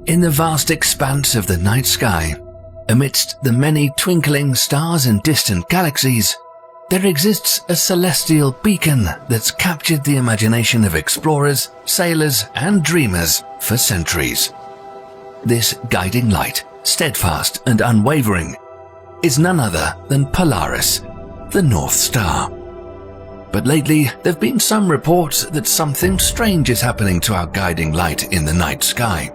In the vast expanse of the night sky, amidst the many twinkling stars and distant galaxies, there exists a celestial beacon that's captured the imagination of explorers, sailors, and dreamers for centuries. This guiding light, steadfast and unwavering, is none other than Polaris, the North Star. But lately, there have been some reports that something strange is happening to our guiding light in the night sky.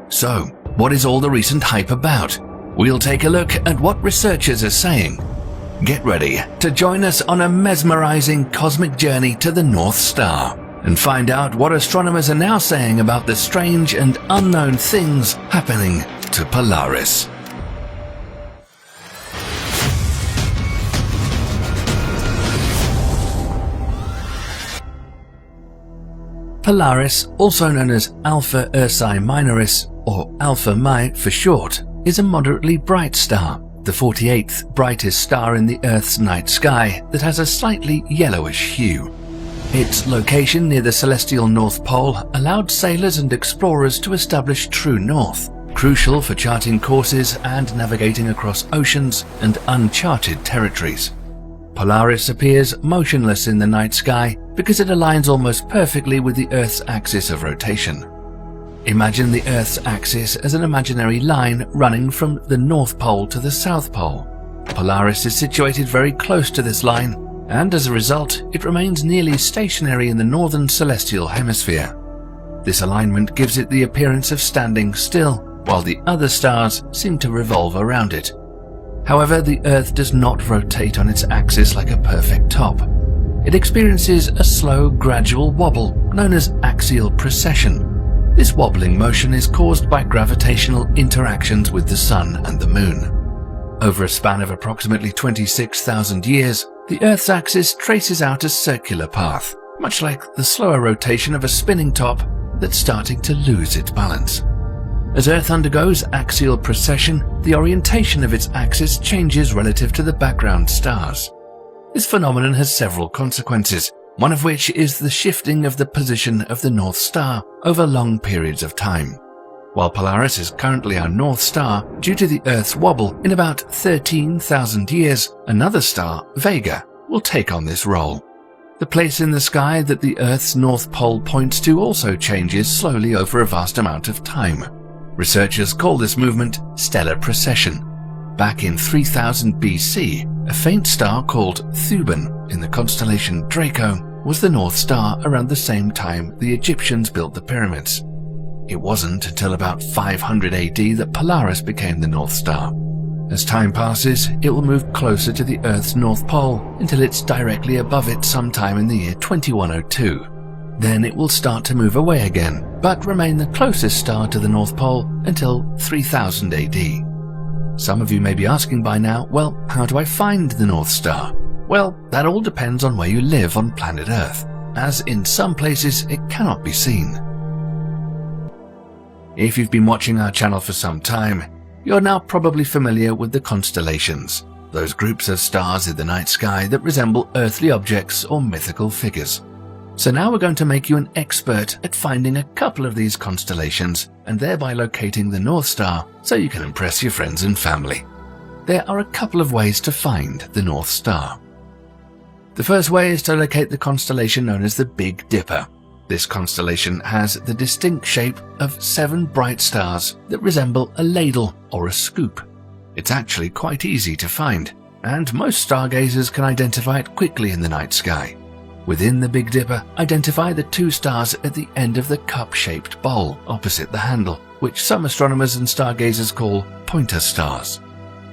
So, what is all the recent hype about? We'll take a look at what researchers are saying. Get ready to join us on a mesmerizing cosmic journey to the North Star and find out what astronomers are now saying about the strange and unknown things happening to Polaris. Polaris, also known as Alpha Ursae Minoris, or Alpha Mi for short, is a moderately bright star, the 48th brightest star in the Earth's night sky that has a slightly yellowish hue. Its location near the celestial North Pole allowed sailors and explorers to establish true north, crucial for charting courses and navigating across oceans and uncharted territories. Polaris appears motionless in the night sky because it aligns almost perfectly with the Earth's axis of rotation. Imagine the Earth's axis as an imaginary line running from the North Pole to the South Pole. Polaris is situated very close to this line, and as a result, it remains nearly stationary in the northern celestial hemisphere. This alignment gives it the appearance of standing still, while the other stars seem to revolve around it. However, the Earth does not rotate on its axis like a perfect top. It experiences a slow, gradual wobble known as axial precession. This wobbling motion is caused by gravitational interactions with the Sun and the Moon. Over a span of approximately 26,000 years, the Earth's axis traces out a circular path, much like the slower rotation of a spinning top that's starting to lose its balance. As Earth undergoes axial precession, the orientation of its axis changes relative to the background stars. This phenomenon has several consequences, one of which is the shifting of the position of the North Star over long periods of time. While Polaris is currently our North Star, due to the Earth's wobble, in about 13,000 years, another star, Vega, will take on this role. The place in the sky that the Earth's North Pole points to also changes slowly over a vast amount of time. Researchers call this movement stellar precession. Back in 3000 BC, a faint star called Thuban in the constellation Draco was the North Star around the same time the Egyptians built the pyramids. It wasn't until about 500 AD that Polaris became the North Star. As time passes, it will move closer to the Earth's North Pole until it's directly above it sometime in the year 2102. Then it will start to move away again, but remain the closest star to the North Pole until 3000 AD. Some of you may be asking by now, well, how do I find the North Star? Well, that all depends on where you live on planet Earth, as in some places it cannot be seen. If you've been watching our channel for some time, you're now probably familiar with the constellations, those groups of stars in the night sky that resemble earthly objects or mythical figures. So now we're going to make you an expert at finding a couple of these constellations and thereby locating the North Star so you can impress your friends and family. There are a couple of ways to find the North Star. The first way is to locate the constellation known as the Big Dipper. This constellation has the distinct shape of 7 bright stars that resemble a ladle or a scoop. It's actually quite easy to find, and most stargazers can identify it quickly in the night sky. Within the Big Dipper, identify the 2 stars at the end of the cup-shaped bowl opposite the handle, which some astronomers and stargazers call pointer stars.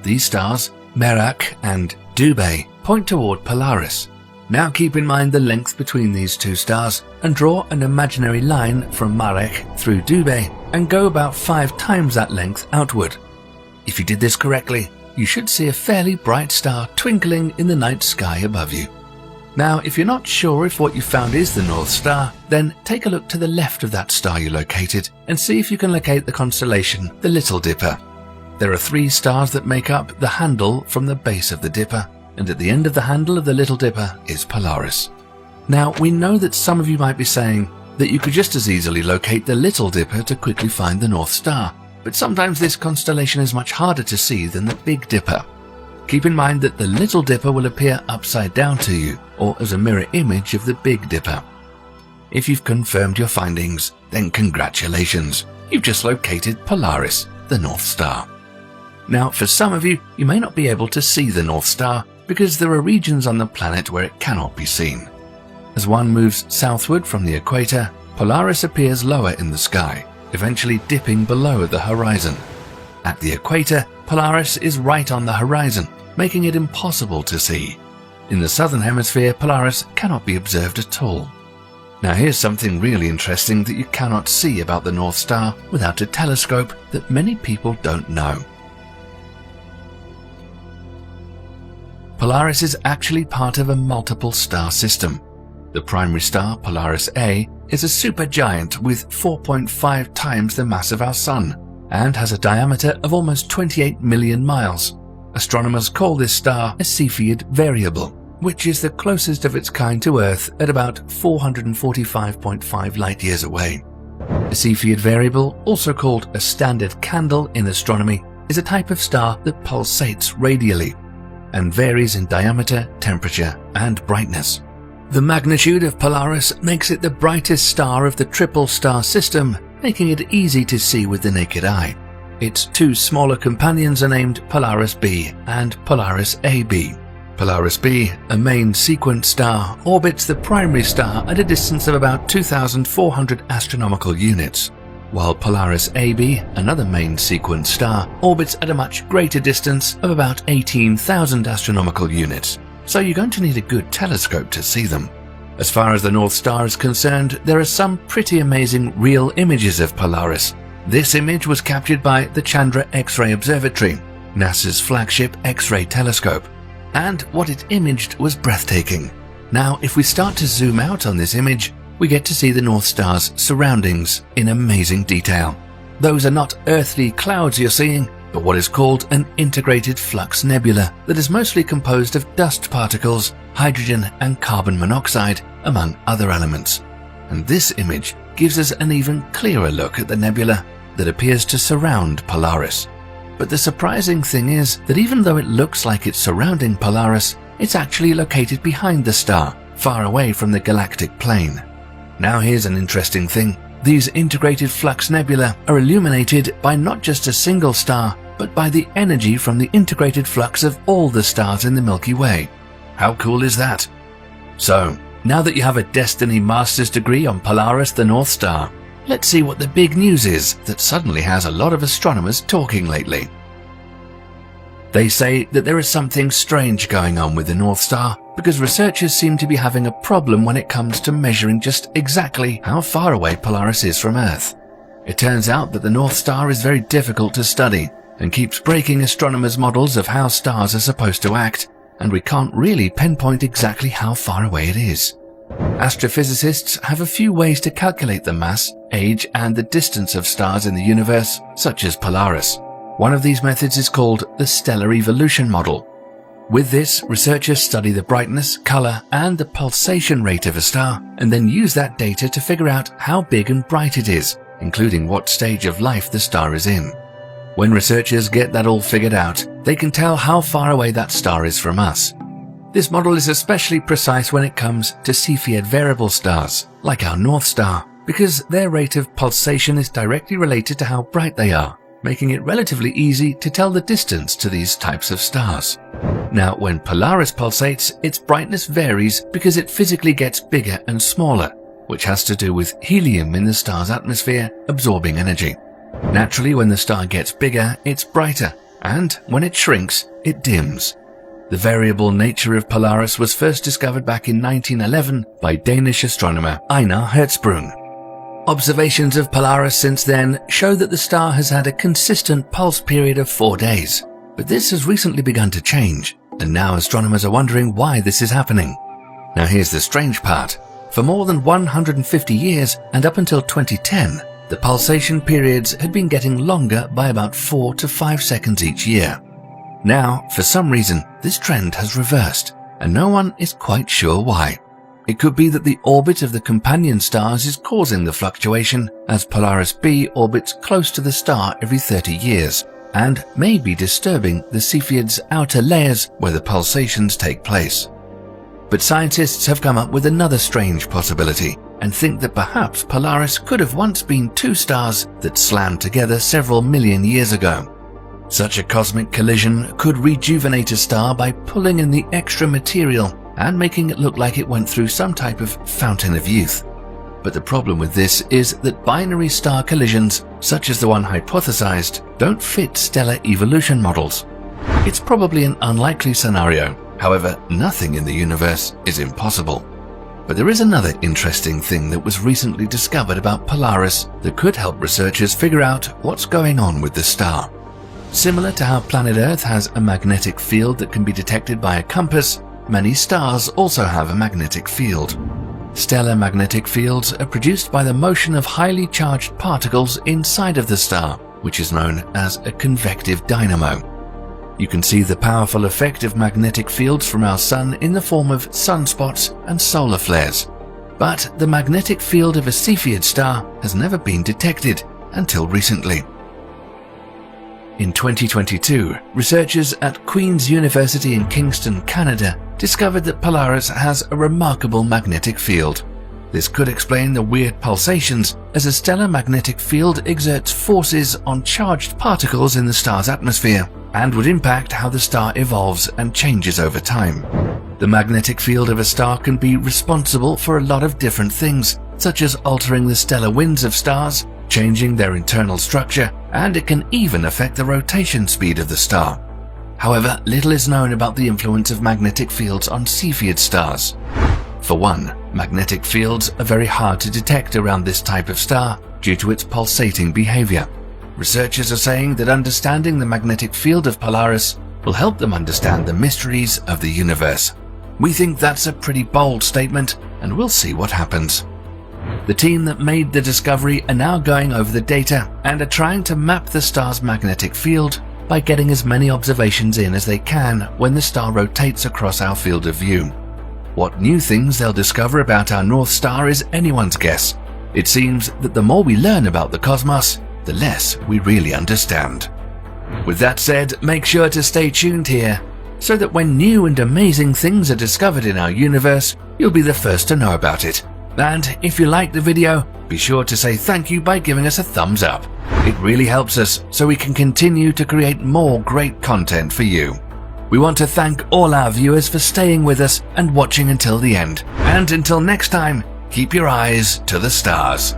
These stars, Merak and Dubhe, point toward Polaris. Now keep in mind the length between these 2 stars and draw an imaginary line from Merak through Dubhe and go about 5 times that length outward. If you did this correctly, you should see a fairly bright star twinkling in the night sky above you. Now, if you're not sure if what you found is the North Star, then take a look to the left of that star you located and see if you can locate the constellation, the Little Dipper. There are 3 stars that make up the handle from the base of the Dipper, and at the end of the handle of the Little Dipper is Polaris. Now, we know that some of you might be saying, that you could just as easily locate the Little Dipper to quickly find the North Star, but sometimes this constellation is much harder to see than the Big Dipper. Keep in mind that the Little Dipper will appear upside down to you, or as a mirror image of the Big Dipper. If you've confirmed your findings, then congratulations, you've just located Polaris, the North Star. Now, for some of you, you may not be able to see the North Star because there are regions on the planet where it cannot be seen. As one moves southward from the equator, Polaris appears lower in the sky, eventually dipping below the horizon. At the equator, Polaris is right on the horizon, making it impossible to see. In the southern hemisphere, Polaris cannot be observed at all. Now here's something really interesting that you cannot see about the North Star without a telescope that many people don't know. Polaris is actually part of a multiple star system. The primary star, Polaris A, is a supergiant with 4.5 times the mass of our Sun and has a diameter of almost 28 million miles. Astronomers call this star a Cepheid variable, which is the closest of its kind to Earth at about 445.5 light-years away. A Cepheid variable, also called a standard candle in astronomy, is a type of star that pulsates radially and varies in diameter, temperature, and brightness. The magnitude of Polaris makes it the brightest star of the triple star system, making it easy to see with the naked eye. Its two smaller companions are named Polaris B and Polaris AB. Polaris B, a main sequence star, orbits the primary star at a distance of about 2,400 astronomical units, while Polaris AB, another main sequence star, orbits at a much greater distance of about 18,000 astronomical units, so you're going to need a good telescope to see them. As far as the North Star is concerned, there are some pretty amazing real images of Polaris. This image was captured by the Chandra X-ray Observatory, NASA's flagship X-ray telescope, and what it imaged was breathtaking. Now, if we start to zoom out on this image, we get to see the North Star's surroundings in amazing detail. Those are not earthly clouds you're seeing, but what is called an integrated flux nebula that is mostly composed of dust particles, hydrogen and carbon monoxide, among other elements. And this image gives us an even clearer look at the nebula that appears to surround Polaris. But the surprising thing is that even though it looks like it's surrounding Polaris, it's actually located behind the star, far away from the galactic plane. Now here's an interesting thing. These integrated flux nebula are illuminated by not just a single star, but by the energy from the integrated flux of all the stars in the Milky Way. How cool is that? So, now that you have a Destiny Master's degree on Polaris, the North Star, let's see what the big news is that suddenly has a lot of astronomers talking lately. They say that there is something strange going on with the North Star because researchers seem to be having a problem when it comes to measuring just exactly how far away Polaris is from Earth. It turns out that the North Star is very difficult to study and keeps breaking astronomers' models of how stars are supposed to act, and we can't really pinpoint exactly how far away it is. Astrophysicists have a few ways to calculate the mass, age, and the distance of stars in the universe, such as Polaris. One of these methods is called the stellar evolution model. With this, researchers study the brightness, color, and the pulsation rate of a star, and then use that data to figure out how big and bright it is, including what stage of life the star is in. When researchers get that all figured out, they can tell how far away that star is from us. This model is especially precise when it comes to Cepheid variable stars, like our North Star, because their rate of pulsation is directly related to how bright they are, making it relatively easy to tell the distance to these types of stars. Now, when Polaris pulsates, its brightness varies because it physically gets bigger and smaller, which has to do with helium in the star's atmosphere absorbing energy. Naturally, when the star gets bigger, it's brighter, and when it shrinks, it dims. The variable nature of Polaris was first discovered back in 1911 by Danish astronomer Einar Hertzsprung. Observations of Polaris since then show that the star has had a consistent pulse period of 4 days, but this has recently begun to change, and now astronomers are wondering why this is happening. Now here's the strange part. For more than 150 years and up until 2010, the pulsation periods had been getting longer by about 4 to 5 seconds each year. Now, for some reason, this trend has reversed, and no one is quite sure why. It could be that the orbit of the companion stars is causing the fluctuation, as Polaris b orbits close to the star every 30 years, and may be disturbing the Cepheids' outer layers where the pulsations take place. But scientists have come up with another strange possibility, and think that perhaps Polaris could have once been two stars that slammed together several million years ago. Such a cosmic collision could rejuvenate a star by pulling in the extra material and making it look like it went through some type of fountain of youth. But the problem with this is that binary star collisions, such as the one hypothesized, don't fit stellar evolution models. It's probably an unlikely scenario. However, nothing in the universe is impossible. But there is another interesting thing that was recently discovered about Polaris that could help researchers figure out what's going on with the star. Similar to how planet Earth has a magnetic field that can be detected by a compass, many stars also have a magnetic field. Stellar magnetic fields are produced by the motion of highly charged particles inside of the star, which is known as a convective dynamo. You can see the powerful effect of magnetic fields from our Sun in the form of sunspots and solar flares. But the magnetic field of a Cepheid star has never been detected until recently. In 2022, researchers at Queen's University in Kingston, Canada, discovered that Polaris has a remarkable magnetic field. This could explain the weird pulsations, as a stellar magnetic field exerts forces on charged particles in the star's atmosphere and would impact how the star evolves and changes over time. The magnetic field of a star can be responsible for a lot of different things, such as altering the stellar winds of stars, changing their internal structure, and it can even affect the rotation speed of the star. However, little is known about the influence of magnetic fields on Cepheid stars. For one, magnetic fields are very hard to detect around this type of star due to its pulsating behavior. Researchers are saying that understanding the magnetic field of Polaris will help them understand the mysteries of the universe. We think that's a pretty bold statement, and we'll see what happens. The team that made the discovery are now going over the data and are trying to map the star's magnetic field by getting as many observations in as they can when the star rotates across our field of view. What new things they'll discover about our North Star is anyone's guess. It seems that the more we learn about the cosmos, the less we really understand. With that said, make sure to stay tuned here, so that when new and amazing things are discovered in our universe, you'll be the first to know about it. And if you liked the video, be sure to say thank you by giving us a thumbs up. It really helps us so we can continue to create more great content for you. We want to thank all our viewers for staying with us and watching until the end. And until next time, keep your eyes to the stars.